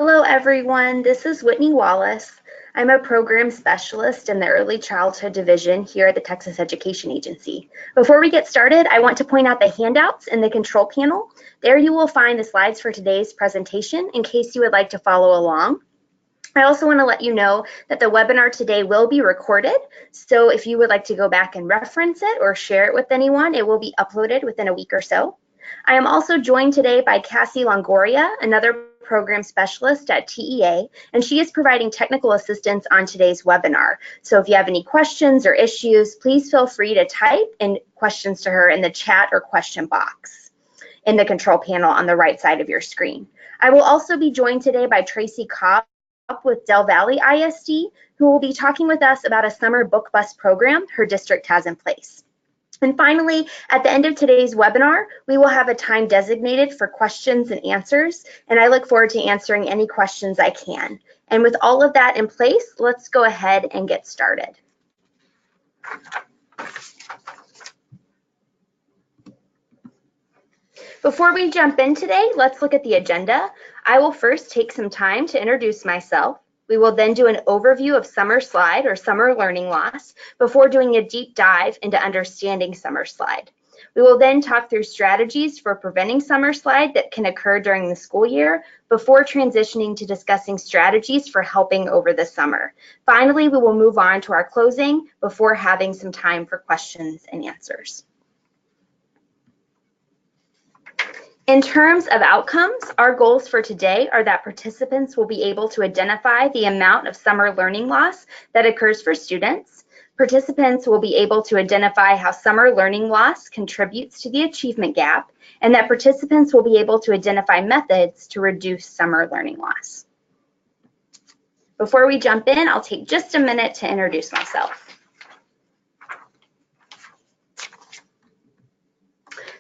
Hello everyone, this is Whitney Wallace. I'm a program specialist in the Early Childhood Division here at the Texas Education Agency. Before we get started, I want to point out the handouts in the control panel. There you will find the slides for today's presentation in case you would like to follow along. I also want to let you know that the webinar today will be recorded, so if you would like to go back and reference it or share it with anyone, it will be uploaded within a week or so. I am also joined today by Cassie Longoria, another program specialist at TEA, and she is providing technical assistance on today's webinar. So if you have any questions or issues, please feel free to type in questions to her in the chat or question box in the control panel on the right side of your screen. I will also be joined today by Tracy Cobb with Valle ISD, who will be talking with us about a summer book bus program her district has in place. And finally, at the end of today's webinar, we will have a time designated for questions and answers, and I look forward to answering any questions I can. And with all of that in place, let's go ahead and get started. Before we jump in today, let's look at the agenda. I will first take some time to introduce myself. We will then do an overview of summer slide or summer learning loss before doing a deep dive into understanding summer slide. We will then talk through strategies for preventing summer slide that can occur during the school year before transitioning to discussing strategies for helping over the summer. Finally, we will move on to our closing before having some time for questions and answers. In terms of outcomes, our goals for today are that participants will be able to identify the amount of summer learning loss that occurs for students. Participants will be able to identify how summer learning loss contributes to the achievement gap, and that participants will be able to identify methods to reduce summer learning loss. Before we jump in, I'll take just a minute to introduce myself.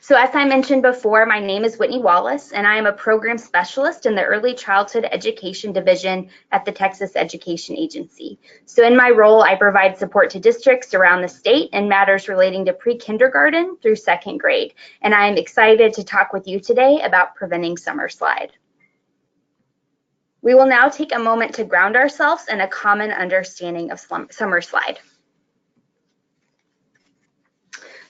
So as I mentioned before, my name is Whitney Wallace, and I am a program specialist in the Early Childhood Education Division at the Texas Education Agency. So in my role, I provide support to districts around the state in matters relating to pre-kindergarten through second grade. And I am excited to talk with you today about preventing summer slide. We will now take a moment to ground ourselves in a common understanding of summer slide.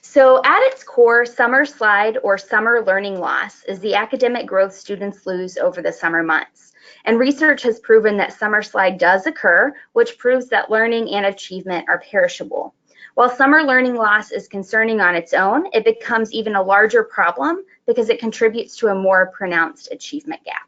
So at its core, summer slide or summer learning loss is the academic growth students lose over the summer months. And research has proven that summer slide does occur, which proves that learning and achievement are perishable. While summer learning loss is concerning on its own, it becomes even a larger problem because it contributes to a more pronounced achievement gap.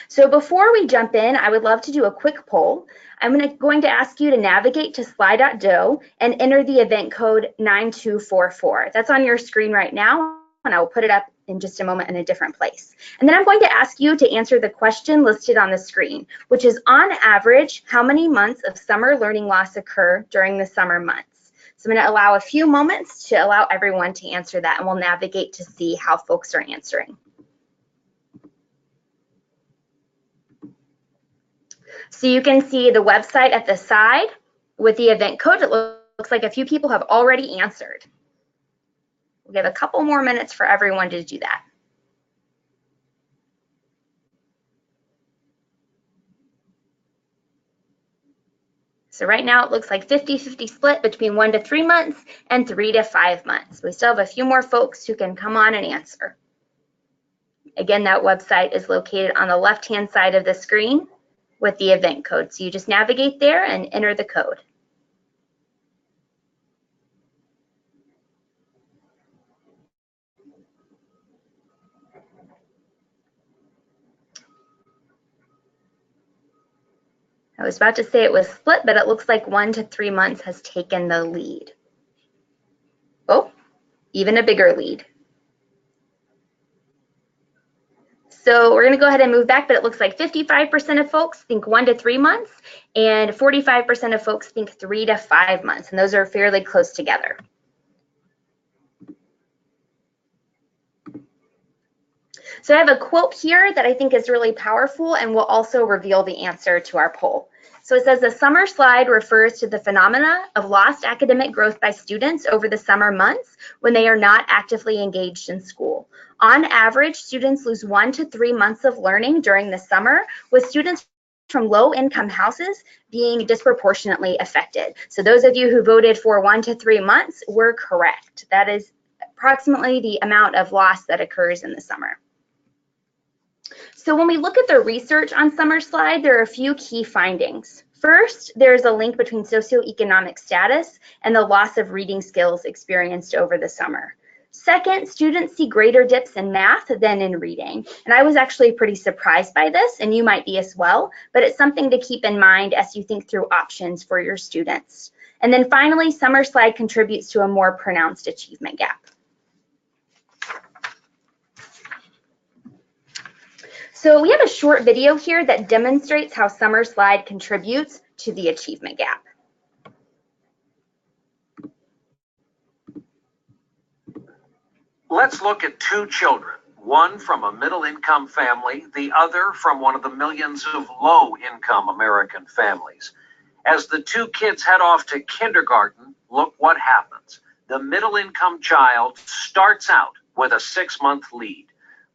So before we jump in, I would love to do a quick poll. I'm going to ask you to navigate to slide.do and enter the event code 9244. That's on your screen right now, and I will put it up in just a moment in a different place. And then I'm going to ask you to answer the question listed on the screen, which is on average, how many months of summer learning loss occur during the summer months? So I'm going to allow a few moments to allow everyone to answer that, and we'll navigate to see how folks are answering. So you can see the website at the side with the event code. It looks like a few people have already answered. We'll give a couple more minutes for everyone to do that. So right now it looks like 50-50 split between 1 to 3 months and 3 to 5 months. We still have a few more folks who can come on and answer. Again, that website is located on the left-hand side of the screen with the event code. So you just navigate there and enter the code. I was about to say it was split, but it looks like 1 to 3 months has taken the lead. Oh, even a bigger lead. So we're going to go ahead and move back, but it looks like 55% of folks think 1 to 3 months and 45% of folks think 3 to 5 months, and those are fairly close together. So I have a quote here that I think is really powerful and will also reveal the answer to our poll. So it says the summer slide refers to the phenomena of lost academic growth by students over the summer months when they are not actively engaged in school. On average, students lose 1 to 3 months of learning during the summer, with students from low-income houses being disproportionately affected. So those of you who voted for 1 to 3 months were correct. That is approximately the amount of loss that occurs in the summer. So when we look at the research on summer slide, there are a few key findings. First, there's a link between socioeconomic status and the loss of reading skills experienced over the summer. Second, students see greater dips in math than in reading. And I was actually pretty surprised by this, and you might be as well, but it's something to keep in mind as you think through options for your students. And then finally, summer slide contributes to a more pronounced achievement gap. So we have a short video here that demonstrates how summer slide contributes to the achievement gap. Let's look at two children, one from a middle-income family, the other from one of the millions of low-income American families. As the two kids head off to kindergarten, look what happens. The middle-income child starts out with a 6-month lead.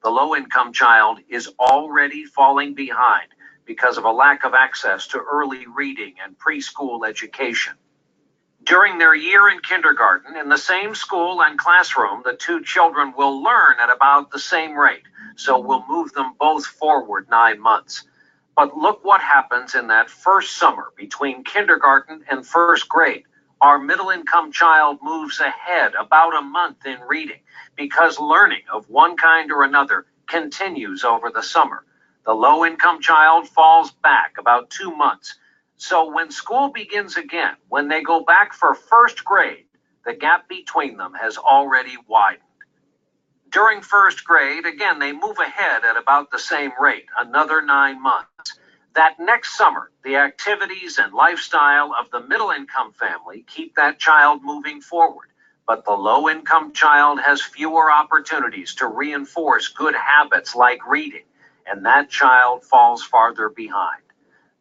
The low-income child is already falling behind because of a lack of access to early reading and preschool education. During their year in kindergarten, in the same school and classroom, the two children will learn at about the same rate, so we'll move them both forward 9 months. But look what happens in that first summer between kindergarten and first grade. Our middle-income child moves ahead about a month in reading because learning of one kind or another continues over the summer. The low-income child falls back about 2 months. So when school begins again, when they go back for first grade, the gap between them has already widened. During first grade, again, they move ahead at about the same rate, another 9 months. That next summer, the activities and lifestyle of the middle-income family keep that child moving forward. But the low-income child has fewer opportunities to reinforce good habits like reading, and that child falls farther behind.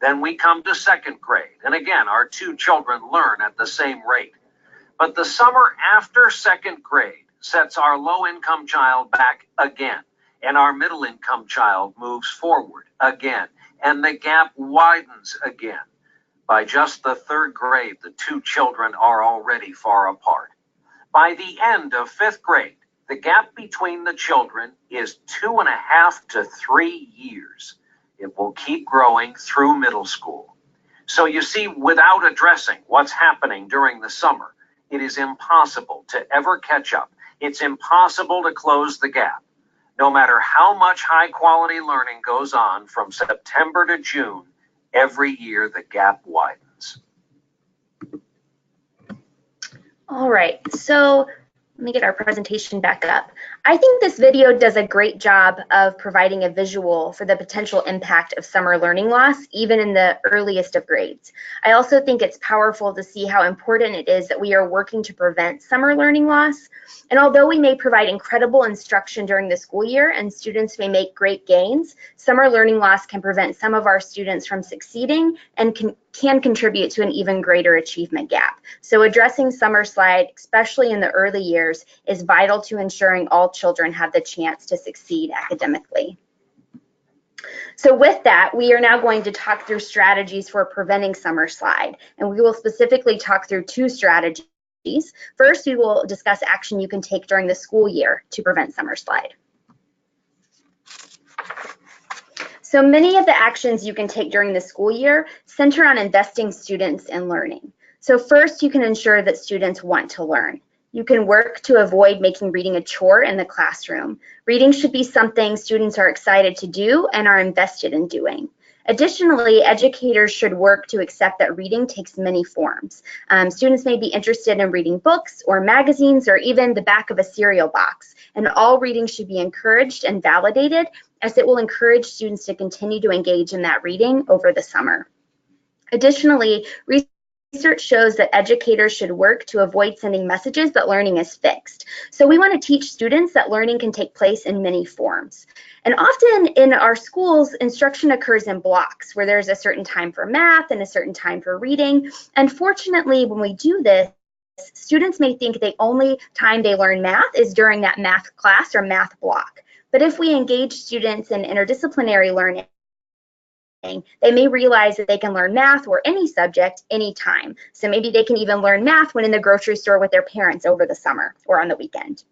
Then we come to second grade, and again, our two children learn at the same rate. But the summer after second grade sets our low-income child back again, and our middle-income child moves forward again, and the gap widens again. By just the third grade, the two children are already far apart. By the end of fifth grade, the gap between the children is 2.5 to 3 years. It will keep growing through middle school. So you see, without addressing what's happening during the summer, it is impossible to ever catch up. It's impossible to close the gap. No matter how much high-quality learning goes on from September to June, every year the gap widens. All right, so let me get our presentation back up. I think this video does a great job of providing a visual for the potential impact of summer learning loss, even in the earliest of grades. I also think it's powerful to see how important it is that we are working to prevent summer learning loss. And although we may provide incredible instruction during the school year and students may make great gains, summer learning loss can prevent some of our students from succeeding and can contribute to an even greater achievement gap. So addressing summer slide, especially in the early years, is vital to ensuring all children have the chance to succeed academically. So with that, we are now going to talk through strategies for preventing summer slide, and we will specifically talk through 2 strategies. First, we will discuss action you can take during the school year to prevent summer slide. So many of the actions you can take during the school year center on investing students in learning. So first, you can ensure that students want to learn. You can work to avoid making reading a chore in the classroom. Reading should be something students are excited to do and are invested in doing. Additionally, educators should work to accept that reading takes many forms. Students may be interested in reading books or magazines or even the back of a cereal box, and all reading should be encouraged and validated, as it will encourage students to continue to engage in that reading over the summer. Additionally, research shows that educators should work to avoid sending messages that learning is fixed. So we want to teach students that learning can take place in many forms. And often in our schools, instruction occurs in blocks where there's a certain time for math and a certain time for reading. Unfortunately, when we do this, students may think the only time they learn math is during that math class or math block. But if we engage students in interdisciplinary learning, they may realize that they can learn math or any subject anytime. So maybe they can even learn math when in the grocery store with their parents over the summer or on the weekend.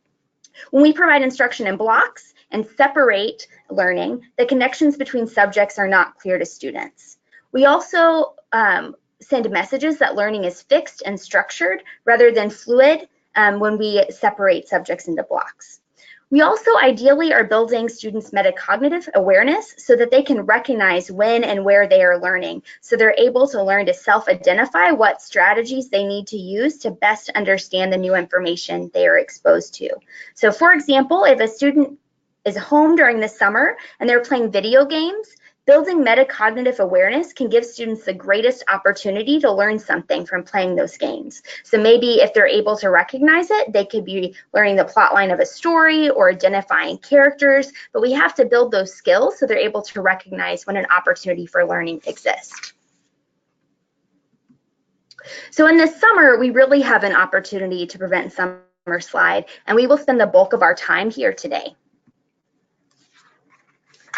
When we provide instruction in blocks and separate learning, the connections between subjects are not clear to students. We also send messages that learning is fixed and structured rather than fluid when we separate subjects into blocks. We also ideally are building students' metacognitive awareness so that they can recognize when and where they are learning, so they're able to learn to self-identify what strategies they need to use to best understand the new information they are exposed to. So for example, if a student is home during the summer and they're playing video games, building metacognitive awareness can give students the greatest opportunity to learn something from playing those games. So maybe if they're able to recognize it, they could be learning the plot line of a story or identifying characters, but we have to build those skills so they're able to recognize when an opportunity for learning exists. So in the summer, we really have an opportunity to prevent summer slide, and we will spend the bulk of our time here today.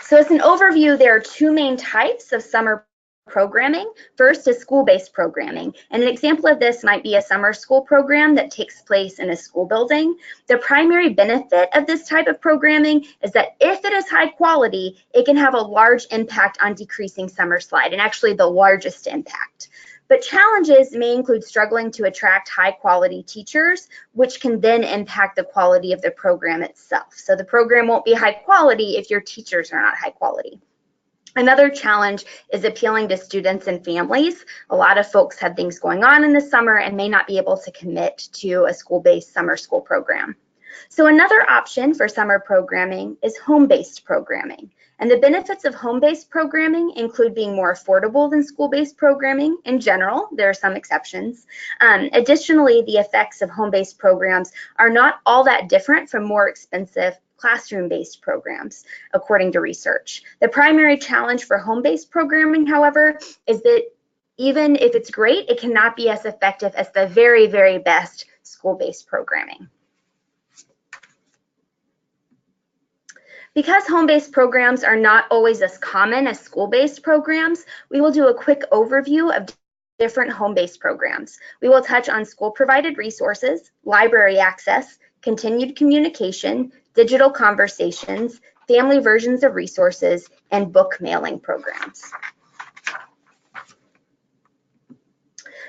So as an overview, there are two main types of summer programming. First is school-based programming, and an example of this might be a summer school program that takes place in a school building. The primary benefit of this type of programming is that if it is high quality, it can have a large impact on decreasing summer slide, and actually the largest impact. But challenges may include struggling to attract high quality teachers, which can then impact the quality of the program itself. So the program won't be high quality if your teachers are not high quality. Another challenge is appealing to students and families. A lot of folks have things going on in the summer and may not be able to commit to a school-based summer school program. So another option for summer programming is home-based programming. And the benefits of home-based programming include being more affordable than school-based programming in general. There are some exceptions. Additionally, the effects of home-based programs are not all that different from more expensive classroom-based programs, according to research. The primary challenge for home-based programming, however, is that even if it's great, it cannot be as effective as the very, very best school-based programming. Because home-based programs are not always as common as school-based programs, we will do a quick overview of different home-based programs. We will touch on school-provided resources, library access, continued communication, digital conversations, family versions of resources, and book mailing programs.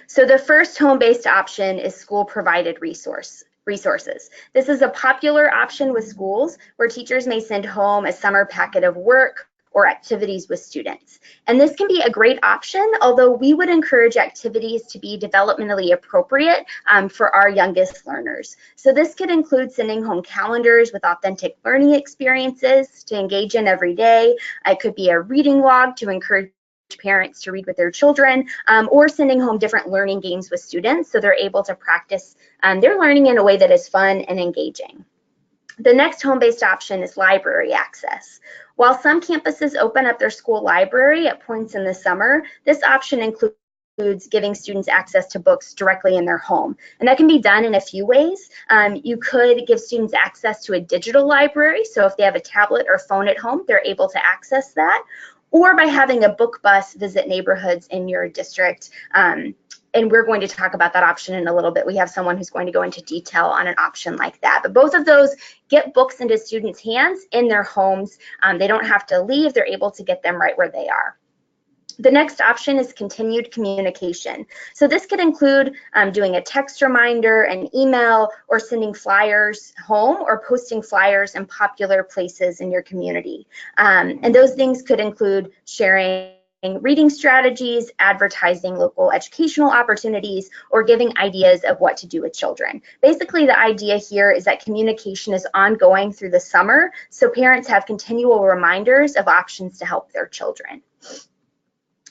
So the first home-based option is school-provided resources. This is a popular option with schools where teachers may send home a summer packet of work or activities with students. And this can be a great option, although we would encourage activities to be developmentally appropriate for our youngest learners. So this could include sending home calendars with authentic learning experiences to engage in every day. It could be a reading log to encourage parents to read with their children, or sending home different learning games with students so they're able to practice their learning in a way that is fun and engaging. The next home-based option is library access. While some campuses open up their school library at points in the summer, this option includes giving students access to books directly in their home. And that can be done in a few ways. You could give students access to a digital library, so if they have a tablet or phone at home, they're able to access that, or by having a book bus visit neighborhoods in your district. And we're going to talk about that option in a little bit. We have someone who's going to go into detail on an option like that. But both of those get books into students' hands in their homes. They don't have to leave. They're able to get them right where they are. The next option is continued communication. So this could include doing a text reminder, an email, or sending flyers home or posting flyers in popular places in your community. And those things could include sharing reading strategies, advertising local educational opportunities, or giving ideas of what to do with children. Basically, the idea here is that communication is ongoing through the summer, so parents have continual reminders of options to help their children.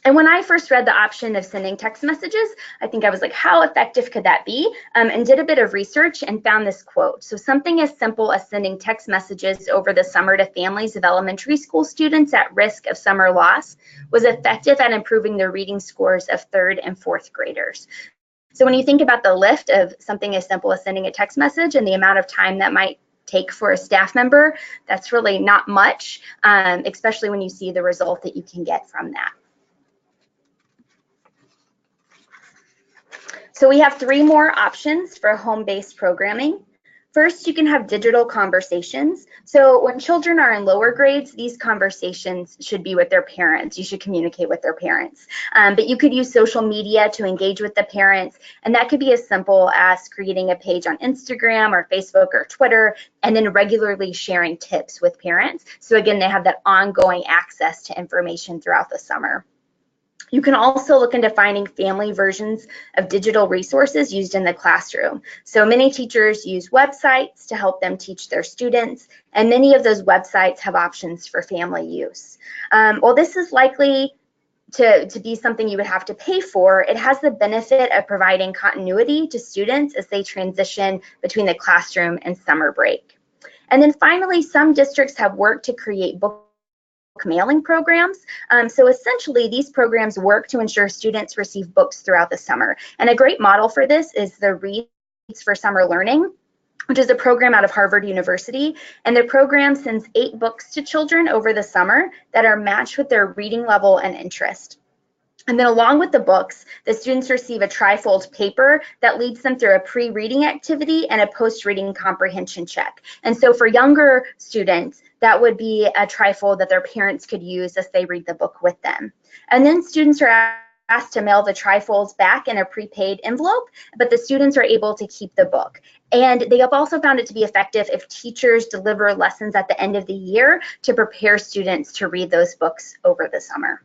And when I first read the option of sending text messages, I think I was like, how effective could that be? And did a bit of research and found this quote. So something as simple as sending text messages over the summer to families of elementary school students at risk of summer loss was effective at improving the reading scores of 3rd and 4th graders. So when you think about the lift of something as simple as sending a text message and the amount of time that might take for a staff member, that's really not much, especially when you see the result that you can get from that. So we have 3 more options for home-based programming. First, you can have digital conversations. So when children are in lower grades, these conversations should be with their parents. You should communicate with their parents. But you could use social media to engage with the parents, and that could be as simple as creating a page on Instagram or Facebook or Twitter, and then regularly sharing tips with parents. So again, they have that ongoing access to information throughout the summer. You can also look into finding family versions of digital resources used in the classroom. So many teachers use websites to help them teach their students, and many of those websites have options for family use. While this is likely to be something you would have to pay for, it has the benefit of providing continuity to students as they transition between the classroom and summer break. And then finally, some districts have worked to create book mailing programs. So essentially, these programs work to ensure students receive books throughout the summer. And a great model for this is the Reads for Summer Learning, which is a program out of Harvard University. And the program sends 8 books to children over the summer that are matched with their reading level and interest. And then along with the books, the students receive a trifold paper that leads them through a pre-reading activity and a post-reading comprehension check. And so for younger students, that would be a trifold that their parents could use as they read the book with them. And then students are asked to mail the trifolds back in a prepaid envelope, but the students are able to keep the book. And they have also found it to be effective if teachers deliver lessons at the end of the year to prepare students to read those books over the summer.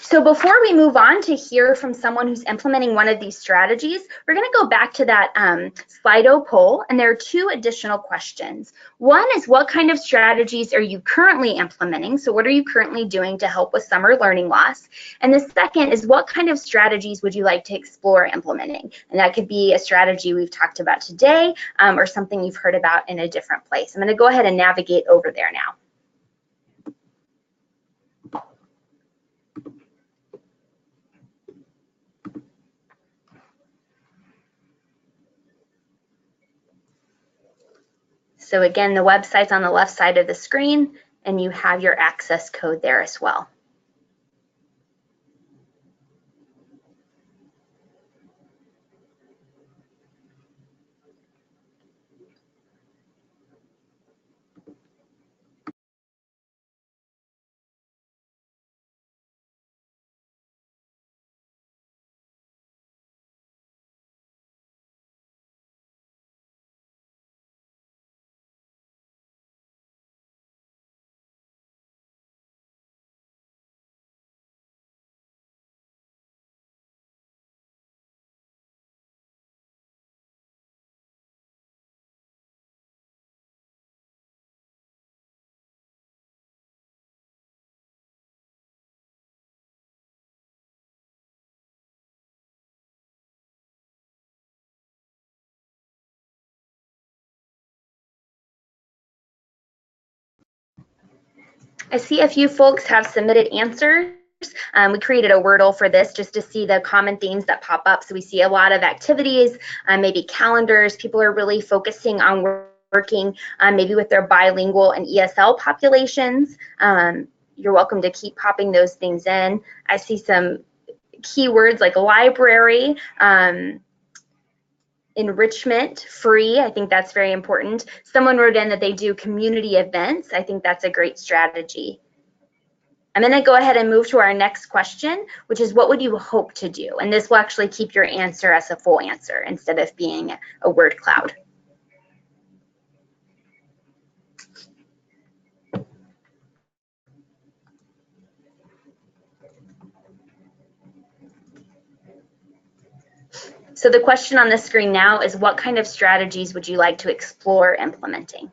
So before we move on to hear from someone who's implementing one of these strategies, we're going to go back to that Slido poll, and there are 2 additional questions. One is, what kind of strategies are you currently implementing? So what are you currently doing to help with summer learning loss? And the second is, what kind of strategies would you like to explore implementing? And that could be a strategy we've talked about today, or something you've heard about in a different place. I'm going to go ahead and navigate over there now. So again, the website's on the left side of the screen, and you have your access code there as well. I see a few folks have submitted answers. We created a Wordle for this just to see the common themes that pop up. So we see a lot of activities, maybe calendars. People are really focusing on working maybe with their bilingual and ESL populations. You're welcome to keep popping those things in. I see some keywords like library, enrichment, free. I think that's very important. Someone wrote in that they do community events. I think that's a great strategy. I'm going to go ahead and move to our next question, which is, what would you hope to do? And this will actually keep your answer as a full answer instead of being a word cloud. So the question on the screen now is, what kind of strategies would you like to explore implementing?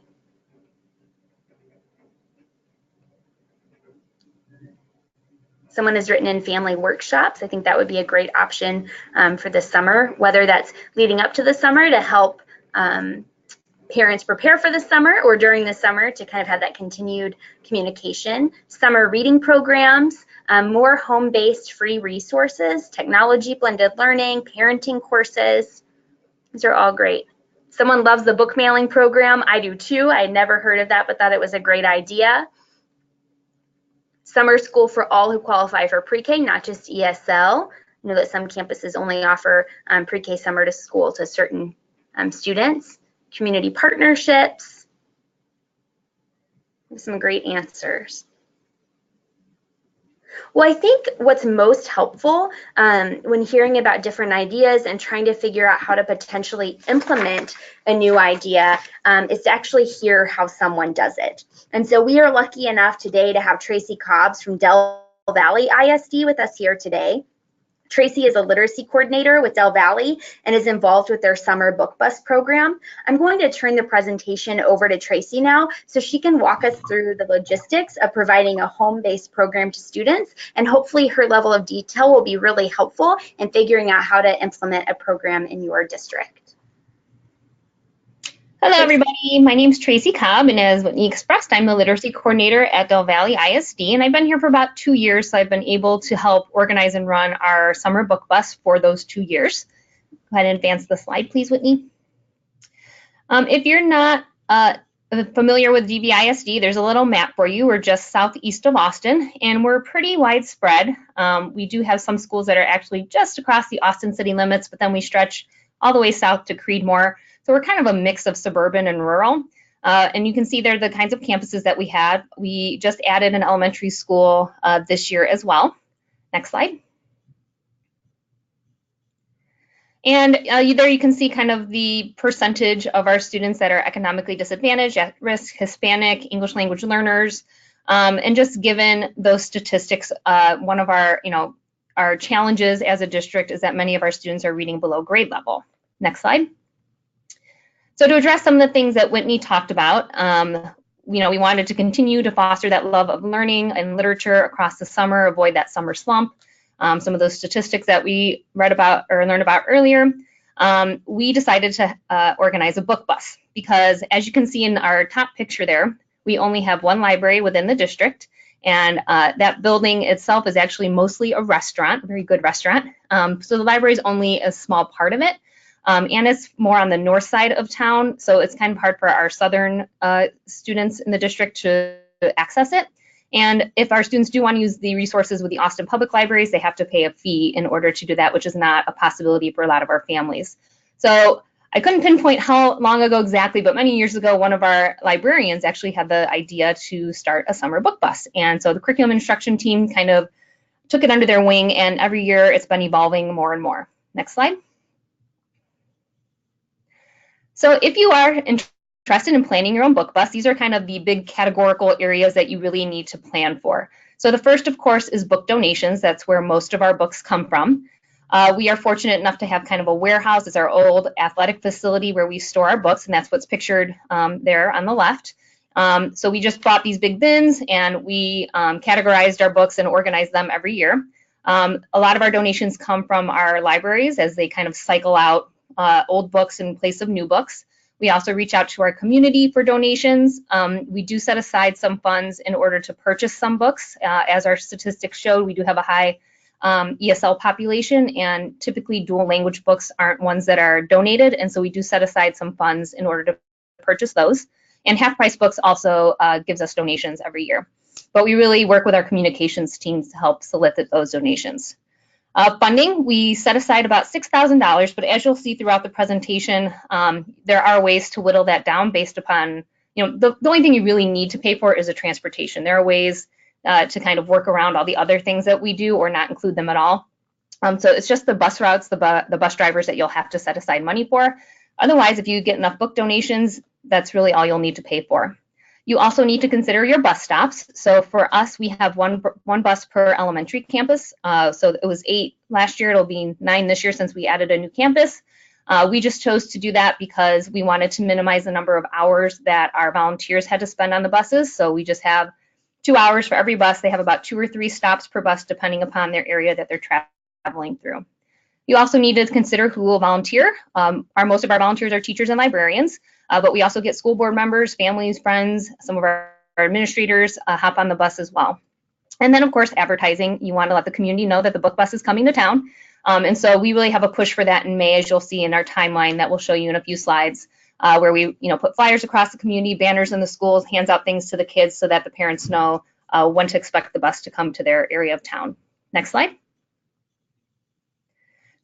Someone has written in family workshops. I think that would be a great option for the summer, whether that's leading up to the summer to help parents prepare for the summer, or during the summer to kind of have that continued communication. Summer reading programs, more home-based free resources, technology blended learning, parenting courses. These are all great. Someone loves the book mailing program. I do too. I had never heard of that, but thought it was a great idea. Summer school for all who qualify for pre-K, not just ESL. I know that some campuses only offer pre-K summer to school to certain students. Community partnerships. Some great answers. Well, I think what's most helpful when hearing about different ideas and trying to figure out how to potentially implement a new idea is to actually hear how someone does it. And so we are lucky enough today to have Tracy Cobbs from Del Valle ISD with us here today. Tracy is a literacy coordinator with Del Valle and is involved with their summer book bus program. I'm going to turn the presentation over to Tracy now so she can walk us through the logistics of providing a home-based program to students, and hopefully her level of detail will be really helpful in figuring out how to implement a program in your district. Hello, everybody. My name is Tracy Cobb, and as Whitney expressed, I'm the literacy coordinator at Del Valle ISD, and I've been here for about 2 years, so I've been able to help organize and run our summer book bus for those 2 years. Go ahead and advance the slide, please, Whitney. If you're not familiar with DVISD, there's a little map for you. We're just southeast of Austin, and we're pretty widespread. We do have some schools that are actually just across the Austin city limits, but then we stretch all the way south to Creedmoor. So we're kind of a mix of suburban and rural. And you can see there the kinds of campuses that we had. We just added an elementary school this year as well. Next slide. And there you can see kind of the percentage of our students that are economically disadvantaged, at risk, Hispanic, English language learners. And just given those statistics, one of our challenges as a district is that many of our students are reading below grade level. Next slide. So to address some of the things that Whitney talked about, we wanted to continue to foster that love of learning and literature across the summer, avoid that summer slump. Some of those statistics that we read about or learned about earlier, we decided to organize a book bus because, as you can see in our top picture there, we only have one library within the district, and that building itself is actually mostly a restaurant, a very good restaurant. So the library is only a small part of it. And it's more on the north side of town, so it's kind of hard for our southern students in the district to access it. And if our students do want to use the resources with the Austin Public Libraries, they have to pay a fee in order to do that, which is not a possibility for a lot of our families. So I couldn't pinpoint how long ago exactly, but many years ago, one of our librarians actually had the idea to start a summer book bus. And so the curriculum instruction team kind of took it under their wing, and every year it's been evolving more and more. Next slide. So if you are interested in planning your own book bus, these are kind of the big categorical areas that you really need to plan for. So the first, of course, is book donations. That's where most of our books come from. We are fortunate enough to have kind of a warehouse. It's our old athletic facility where we store our books, and that's what's pictured there on the left. So we just bought these big bins, and we categorized our books and organized them every year. A lot of our donations come from our libraries as they kind of cycle out old books in place of new books. We also reach out to our community for donations. We do set aside some funds in order to purchase some books. As our statistics showed, we do have a high ESL population, and typically dual language books aren't ones that are donated, and so we do set aside some funds in order to purchase those. And Half Price Books also gives us donations every year. But we really work with our communications teams to help solicit those donations. Funding, we set aside about $6,000, but as you'll see throughout the presentation, there are ways to whittle that down based upon, the only thing you really need to pay for is the transportation. There are ways to kind of work around all the other things that we do or not include them at all. So it's just the bus routes, the bus drivers that you'll have to set aside money for. Otherwise, if you get enough book donations, that's really all you'll need to pay for. You also need to consider your bus stops. So for us, we have one bus per elementary campus. So it was 8 last year. It'll be 9 this year since we added a new campus. We just chose to do that because we wanted to minimize the number of hours that our volunteers had to spend on the buses. So we just have 2 hours for every bus. They have about 2 or 3 stops per bus depending upon their area that they're traveling through. You also need to consider who will volunteer. Most of our volunteers are teachers and librarians, but we also get school board members, families, friends, some of our administrators hop on the bus as well. And then, of course, advertising. You want to let the community know that the book bus is coming to town. And so we really have a push for that in May, as you'll see in our timeline that we'll show you in a few slides, where we put flyers across the community, banners in the schools, hands out things to the kids so that the parents know when to expect the bus to come to their area of town. Next slide.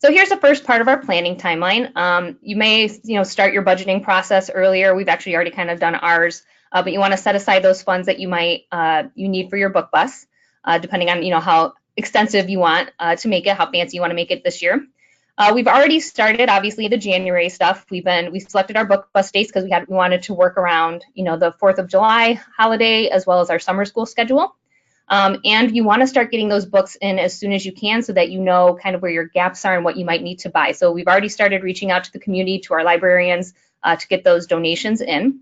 So here's the first part of our planning timeline. You may start your budgeting process earlier. We've actually already kind of done ours, but you want to set aside those funds that you need for your book bus, depending on how extensive you want to make it, how fancy you want to make it this year. We've already started, obviously, the January stuff. We selected our book bus dates because we wanted to work around the 4th of July holiday as well as our summer school schedule. And you want to start getting those books in as soon as you can so that you know kind of where your gaps are and what you might need to buy. So we've already started reaching out to the community, to our librarians, to get those donations in.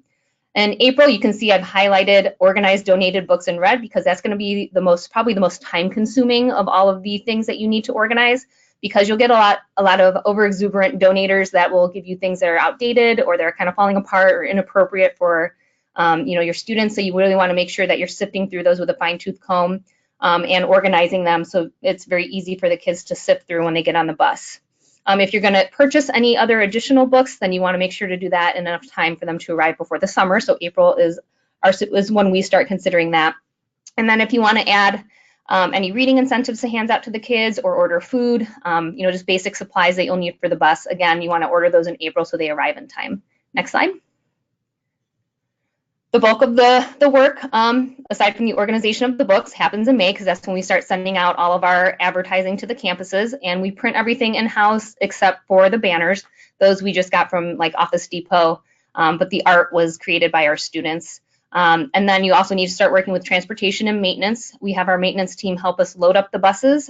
In April, you can see I've highlighted organized donated books in red because that's going to be probably the most time consuming of all of the things that you need to organize, because you'll get a lot of over exuberant donators that will give you things that are outdated or they're kind of falling apart or inappropriate for your students. So you really want to make sure that you're sifting through those with a fine-tooth comb and organizing them so it's very easy for the kids to sift through when they get on the bus. If you're going to purchase any other additional books, then you want to make sure to do that in enough time for them to arrive before the summer. So April is when we start considering that. And then if you want to add any reading incentives to hands out to the kids or order food, just basic supplies that you'll need for the bus, again, you want to order those in April so they arrive in time. Next slide. The bulk of the work, aside from the organization of the books, happens in May because that's when we start sending out all of our advertising to the campuses, and we print everything in-house except for the banners. Those we just got from Office Depot, but the art was created by our students. And then you also need to start working with transportation and maintenance. We have our maintenance team help us load up the buses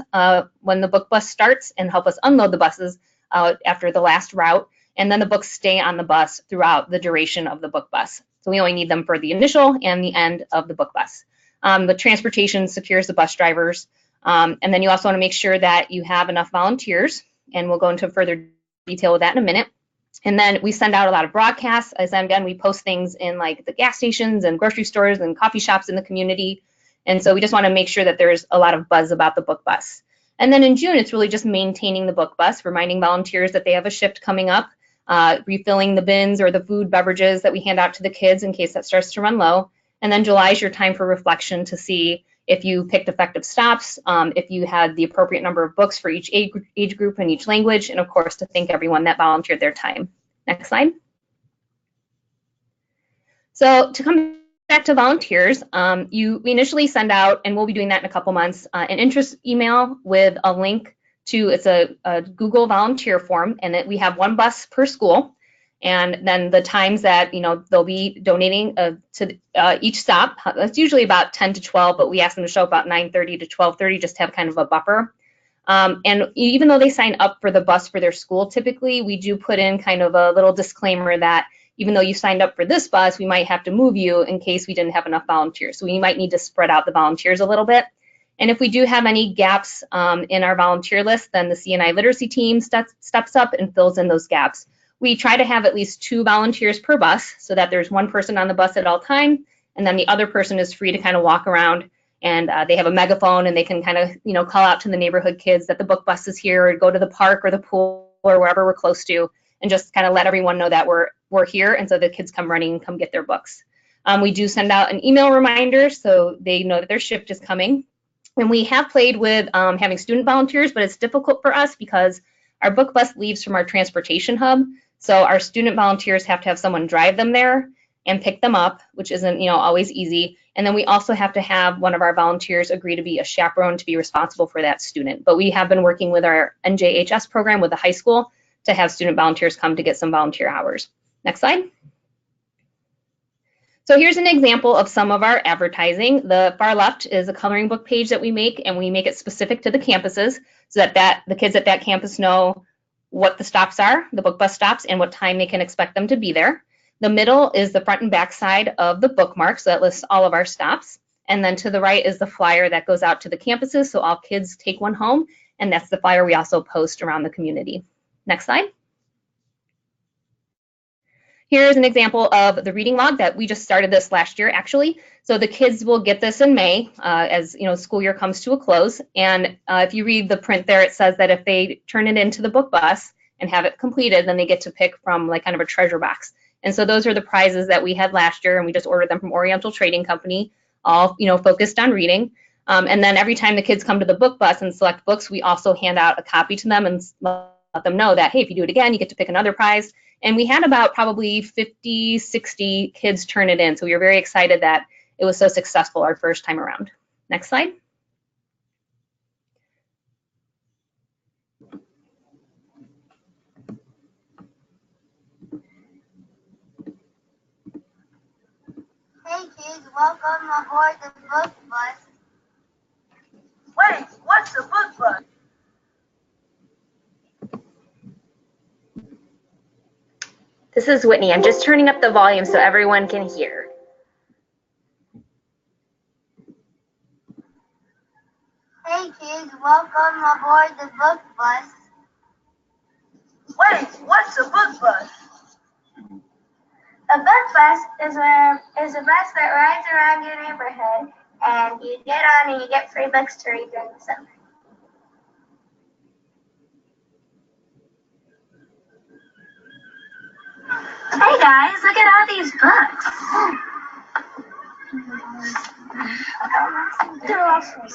when the book bus starts and help us unload the buses after the last route. And then the books stay on the bus throughout the duration of the book bus. So we only need them for the initial and the end of the book bus. The transportation secures the bus drivers. And then you also want to make sure that you have enough volunteers. And we'll go into further detail with that in a minute. And then we send out a lot of broadcasts. As again, we post things in the gas stations and grocery stores and coffee shops in the community. And so we just want to make sure that there's a lot of buzz about the book bus. And then in June, it's really just maintaining the book bus, reminding volunteers that they have a shift coming up, refilling the bins or the food beverages that we hand out to the kids in case that starts to run low. And then July is your time for reflection to see if you picked effective stops, if you had the appropriate number of books for each age group and each language, and of course to thank everyone that volunteered their time. Next slide. So to come back to volunteers, we initially send out, and we'll be doing that in a couple months, an interest email with a link to, it's a Google volunteer form, and we have one bus per school. And then the times that they'll be donating to each stop, that's usually about 10 to 12, but we ask them to show up about 9:30 to 12:30 just to have kind of a buffer. And even though they sign up for the bus for their school, typically we do put in kind of a little disclaimer that even though you signed up for this bus, we might have to move you in case we didn't have enough volunteers. So we might need to spread out the volunteers a little bit. And if we do have any gaps in our volunteer list, then the C&I literacy team steps up and fills in those gaps. We try to have at least 2 volunteers per bus so that there's one person on the bus at all time, and then the other person is free to kind of walk around, and they have a megaphone and they can kind of call out to the neighborhood kids that the book bus is here, or go to the park or the pool or wherever we're close to, and just kind of let everyone know that we're here, and so the kids come running and come get their books. We do send out an email reminder so they know that their shift is coming. And we have played with having student volunteers, but it's difficult for us because our book bus leaves from our transportation hub. So our student volunteers have to have someone drive them there and pick them up, which isn't always easy. And then we also have to have one of our volunteers agree to be a chaperone to be responsible for that student. But we have been working with our NJHS program with the high school to have student volunteers come to get some volunteer hours. Next slide. So here's an example of some of our advertising. The far left is a coloring book page that we make, and we make it specific to the campuses so that the kids at that campus know what the stops are, the book bus stops, and what time they can expect them to be there. The middle is the front and back side of the bookmark, so that lists all of our stops. And then to the right is the flyer that goes out to the campuses, so all kids take one home, and that's the flyer we also post around the community. Next slide. Here's an example of the reading log that we just started this last year, actually. So the kids will get this in May as school year comes to a close. And if you read the print there, it says that if they turn it into the book bus and have it completed, then they get to pick from like kind of a treasure box. And so those are the prizes that we had last year, and we just ordered them from Oriental Trading Company, all focused on reading. And then every time the kids come to the book bus and select books, we also hand out a copy to them and let them know that, hey, if you do it again, you get to pick another prize. And we had about probably 50, 60 kids turn it in. So we were very excited that it was so successful our first time around. Next slide. Hey kids, welcome aboard the book bus. Wait, what's a book bus? This is Whitney. I'm just turning up the volume so everyone can hear. Hey kids, welcome aboard the book bus. Wait, what's a book bus? A book bus is a bus that rides around your neighborhood, and you get on and you get free books to read during the summer. Hey guys, look at all these books. They're awesome.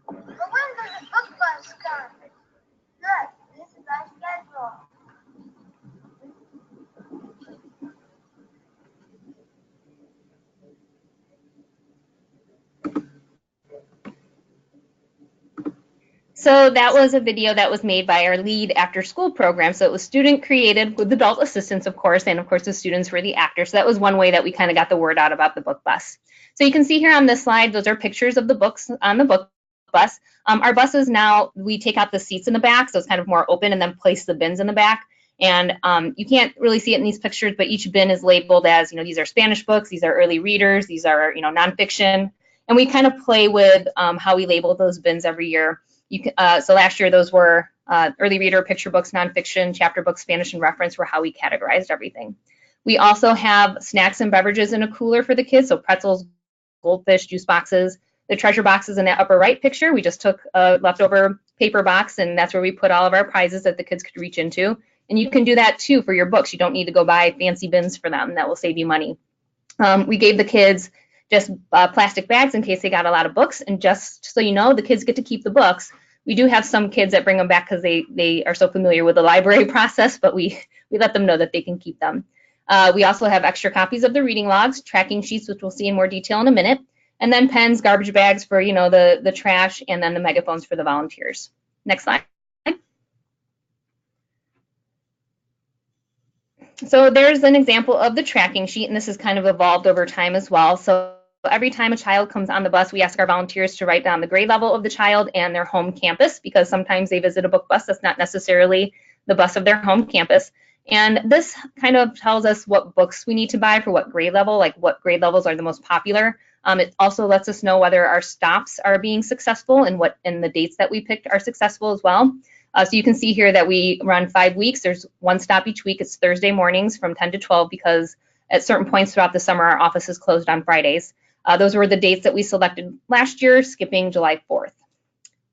But when does the book bus come? Look, this is our schedule. So that was a video that was made by our lead after school program. So it was student created with adult assistance, of course, and of course the students were the actors. So that was one way that we kind of got the word out about the book bus. So you can see here on this slide, those are pictures of the books on the book bus. Our buses now, we take out the seats in the back, so it's kind of more open, and then place the bins in the back. And you can't really see it in these pictures, but each bin is labeled as, these are Spanish books, these are early readers, these are, nonfiction. And we kind of play with how we label those bins every year. So last year, those were early reader, picture books, nonfiction, chapter books, Spanish, and reference were how we categorized everything. We also have snacks and beverages in a cooler for the kids, so pretzels, goldfish, juice boxes. The treasure box is in that upper right picture. We just took a leftover paper box, and that's where we put all of our prizes that the kids could reach into. And you can do that too for your books. You don't need to go buy fancy bins for them. That will save you money. We gave the kids just plastic bags in case they got a lot of books. And just so you know, the kids get to keep the books. We do have some kids that bring them back because they are so familiar with the library process, but we let them know that they can keep them. We also have extra copies of the reading logs, tracking sheets, which we'll see in more detail in a minute, and then pens, garbage bags for the trash, and then the megaphones for the volunteers. Next slide. So there's an example of the tracking sheet, and this has kind of evolved over time as well. So every time a child comes on the bus, we ask our volunteers to write down the grade level of the child and their home campus, because sometimes they visit a book bus that's not necessarily the bus of their home campus. And this kind of tells us what books we need to buy for what grade level, like what grade levels are the most popular. It also lets us know whether our stops are being successful and the dates that we picked are successful as well. So you can see here that we run 5 weeks. There's one stop each week. It's Thursday mornings from 10 to 12 because at certain points throughout the summer, our office is closed on Fridays. Those were the dates that we selected last year, skipping July 4th.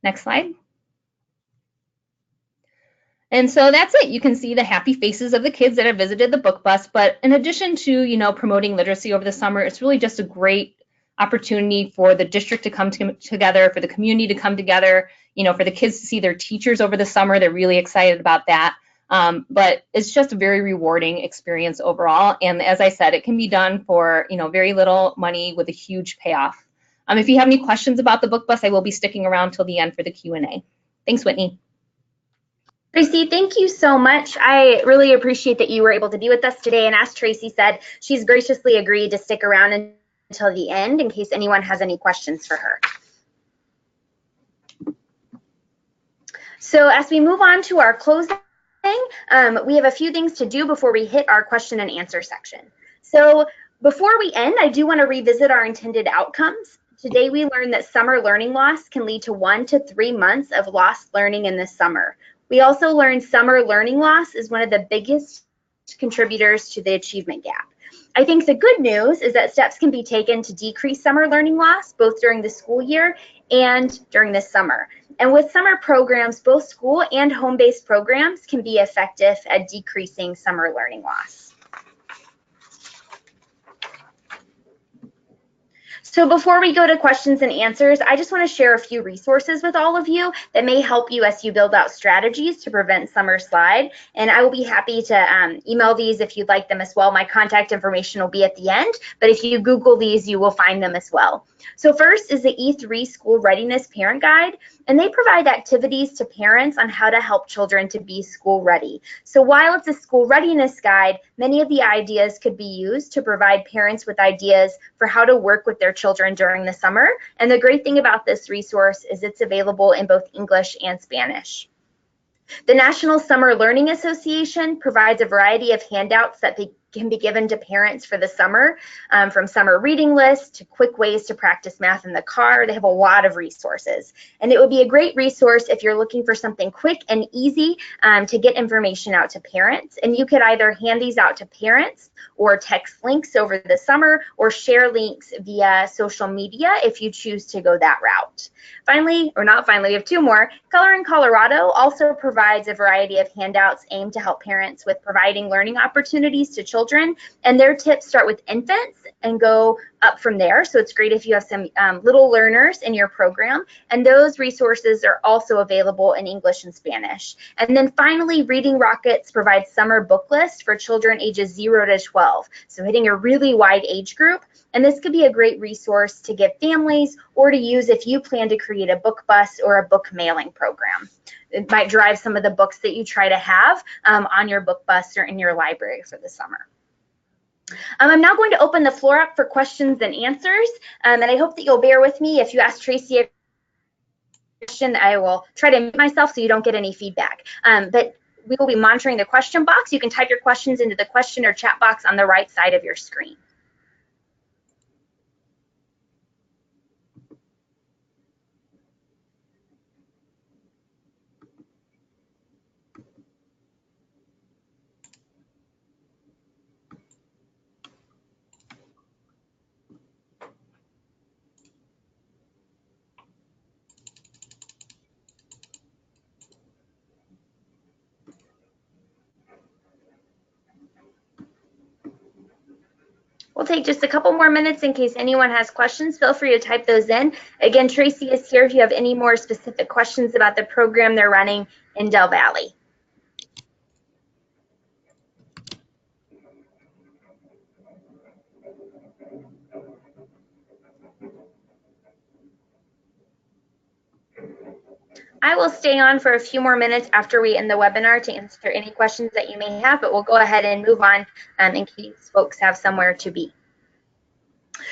Next slide. And so that's it. You can see the happy faces of the kids that have visited the book bus. But in addition to, promoting literacy over the summer, it's really just a great opportunity for the district to come together, for the community to come together, for the kids to see their teachers over the summer. They're really excited about that. But it's just a very rewarding experience overall. And as I said, it can be done for, very little money with a huge payoff. If you have any questions about the book bus, I will be sticking around till the end for the Q&A. Thanks, Whitney. Tracy, thank you so much. I really appreciate that you were able to be with us today. And as Tracy said, she's graciously agreed to stick around until the end in case anyone has any questions for her. So as we move on to our closeout we have a few things to do before we hit our question and answer section. So before we end, I do want to revisit our intended outcomes. Today we learned that summer learning loss can lead to 1 to 3 months of lost learning in the summer. We also learned summer learning loss is one of the biggest contributors to the achievement gap. I think the good news is that steps can be taken to decrease summer learning loss, both during the school year and during the summer. And with summer programs, both school and home-based programs can be effective at decreasing summer learning loss. So before we go to questions and answers, I just want to share a few resources with all of you that may help you as you build out strategies to prevent summer slide. And I will be happy to email these if you'd like them as well. My contact information will be at the end, but if you Google these, you will find them as well. So first is the E3 School Readiness Parent Guide, and they provide activities to parents on how to help children to be school ready. So while it's a school readiness guide, many of the ideas could be used to provide parents with ideas for how to work with their children during the summer. And the great thing about this resource is it's available in both English and Spanish. The National Summer Learning Association provides a variety of handouts that can be given to parents for the summer, from summer reading lists to quick ways to practice math in the car. They have a lot of resources. And it would be a great resource if you're looking for something quick and easy to get information out to parents. And you could either hand these out to parents or text links over the summer or share links via social media if you choose to go that route. Finally, or not finally, we have two more. Color in Colorado also provides a variety of handouts aimed to help parents with providing learning opportunities to children, and their tips start with infants and go up from there. So it's great if you have some little learners in your program, and those resources are also available in English and Spanish. And then finally, Reading Rockets provides summer book lists for children ages 0 to 12, so hitting a really wide age group. And this could be a great resource to give families or to use if you plan to create a book bus or a book mailing program. It might drive some of the books that you try to have on your book bus or in your library for the summer. I'm now going to open the floor up for questions and answers, and I hope that you'll bear with me. If you ask Tracy a question, I will try to mute myself so you don't get any feedback. But we will be monitoring the question box. You can type your questions into the question or chat box on the right side of your screen. We'll take just a couple more minutes in case anyone has questions. Feel free to type those in. Again, Tracy is here if you have any more specific questions about the program they're running in Del Valle. I will stay on for a few more minutes after we end the webinar to answer any questions that you may have, but we'll go ahead and move on in case folks have somewhere to be.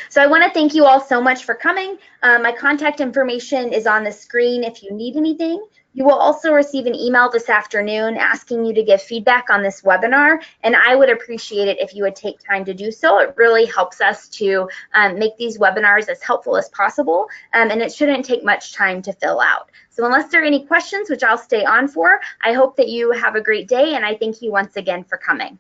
So I want to thank you all so much for coming. My contact information is on the screen if you need anything. You will also receive an email this afternoon asking you to give feedback on this webinar, and I would appreciate it if you would take time to do so. It really helps us to make these webinars as helpful as possible, and it shouldn't take much time to fill out. So unless there are any questions, which I'll stay on for, I hope that you have a great day, and I thank you once again for coming.